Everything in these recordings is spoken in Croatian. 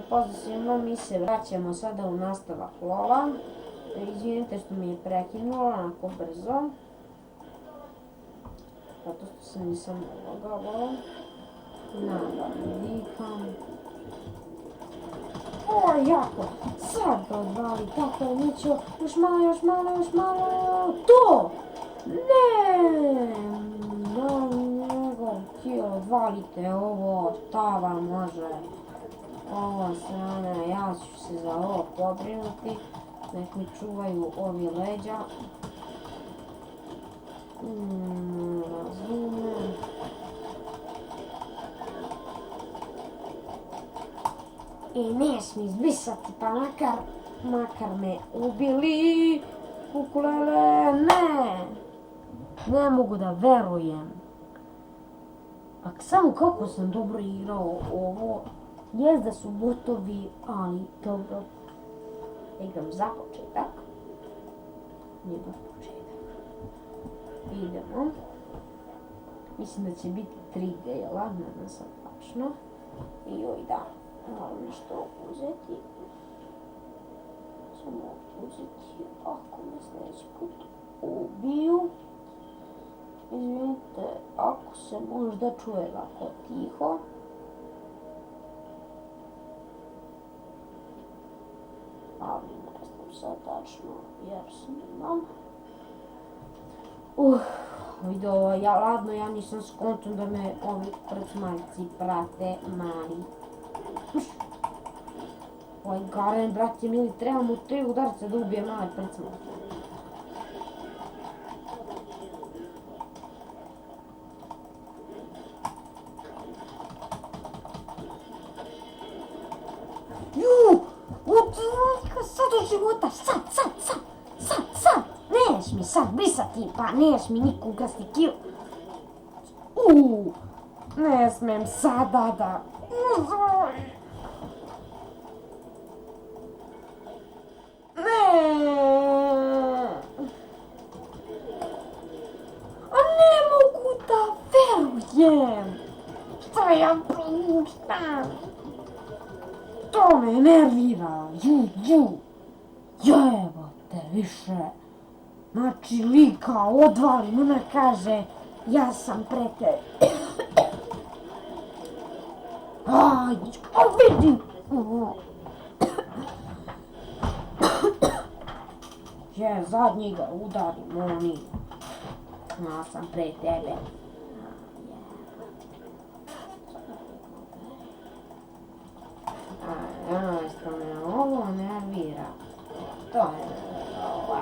pozdrav svima, mi se vraćamo sada u nastavak lova. Izvinite što mi je prekinulo onako brzo. Zato što se nisam mogao. Dikam. O, jako! Sad ga odvali, tako je Mićo. Još malo, još malo, još malo. To! Ne! Njegov kill, odvalite ovo, šta vam može? Ovo strane, ja ću se za ovo pobrinuti. Nek mi čuvaju ovi leđa. Razumem. I ne smij izbrisati, pa makar me ubili. Ukulele, ne! Ne mogu da verujem. Samo kako sam dobro igrao ovo. Jest da su botovi, ali dobro. Igram za početak. Nije baš početak. Idemo. Mislim da će biti 3 dela, ne znam sad tačno. I joj da, moram nešto uzeti. Samo uzeti ako me sljedeći put ubiju. Izvinite, ako se možda čuje ovako tiho. Ali ne znam sad tačno jer snimam. Video, ladno, ja nisam skonto da me ovi prcmajci prate mali. Ovaj Garen, brate mili, treba mu 3 udarca da ubije mali prcmajci. Sad od života, sad, neš mi sad brisati, pa neš mi niko ugrasti kill. Ne smem sada da... A ne mogu da verujem. Šta ja propuštam? To me nervira, jebote više. Znači lika odvali, ona kaže ja sam prete. Vidim. Zadnji ga udarim, oni. Ja sam pre tebe. Što me ovo nervira. To je ovo.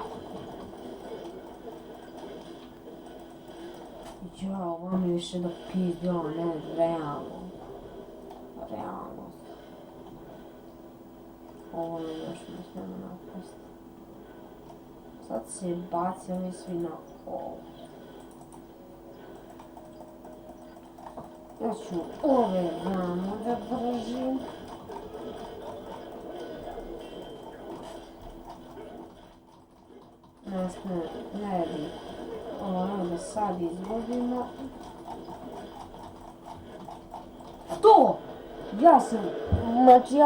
Ovo mi više do pizdio, ne, realno. Ovo mi još ne smemo napasti. Sad se bacili svi na ovo. Ja ću ove ramo da držim. Ne bi ono da sad izgubimo. To! Ja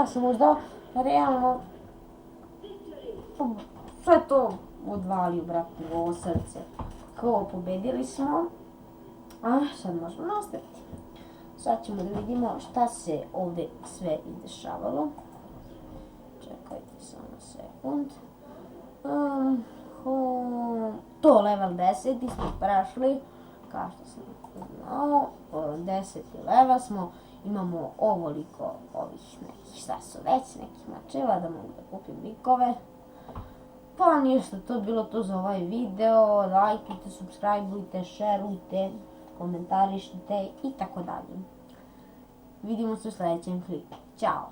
sam možda realno sve to odvalio, brate, u ovo srce. Kao pobedili smo. Sad možemo nastaviti. Sad ćemo da vidimo šta se ovdje sve izdešavalo. Čekajte samo sekund. To level 10 smo prešli, kao što sam znao, 10. level smo, imamo ovoliko ovih nekih, šta su već, nekih mačeva da mogu da kupim bikove. Pa ništa, to je bilo to za ovaj video, lajkujte, subscribeujte, šerujte, komentarišite i tako dalje. Vidimo se u sljedećem klipu. Ćao!